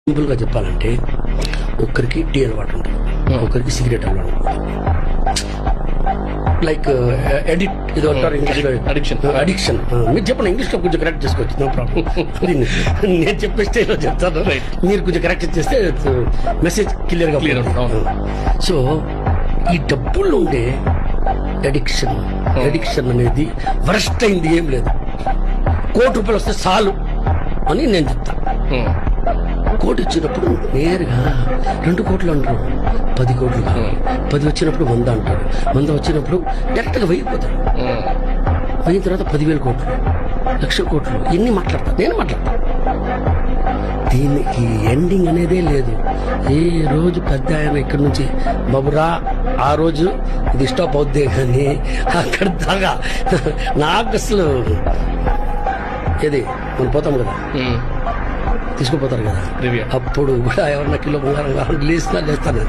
Simple గా చెప్పాలంటే ఒక్కరికి టీ అలవాటు ఉంటుంది, ఒకరికి సిగరెట్ అలవాటు ఉంటుంది. లైక్ ఎడిట్ ఇది అంటారు ఇంగ్లీష్ లో అడిక్షన్. మీరు చెప్పండి ఇంగ్లీష్ లో కొంచెం కరెక్ట్ చేసుకోవచ్చు, నో ప్రాబ్లం. నేను చెప్పే స్టైల్లో చెప్తాను, మీరు కొంచెం కరెక్ట్ చేస్తే మెసేజ్ క్లియర్ గా. సో ఈ డబ్బుల్లో ఉండే అడిక్షన్ అనేది వరస్ట్ అయింది ఏం లేదు. ₹1,00,00,000 వస్తే చాలు అని నేను చెప్తాను. కోటి ఇచ్చినప్పుడు నేరుగా 2 కోట్లు అంటారు, 10 కోట్లు కావాలి. 10 వచ్చినప్పుడు 100 అంటాడు, 100 వచ్చినప్పుడు డైరెక్ట్ గా 1000 పోతాడు. 1000 తర్వాత 10,000 కోట్లు, 1,00,000 కోట్లు, ఎన్ని మాట్లాడతాను, నేను మాట్లాడతాను. దీనికి ఎండింగ్ అనేదే లేదు. ఏ రోజు పెద్ద ఆయన ఇక్కడి నుంచి బాబురా ఆ రోజు ఇది స్టాప్ అవుద్దే కానీ అక్కడ దాకా నాకు అసలు ఏది మనం పోతాం కదా, తీసుకుపోతారు కదా, అప్పుడు కూడా ఎవరన్నా కిలో బంగారం లేస్తాను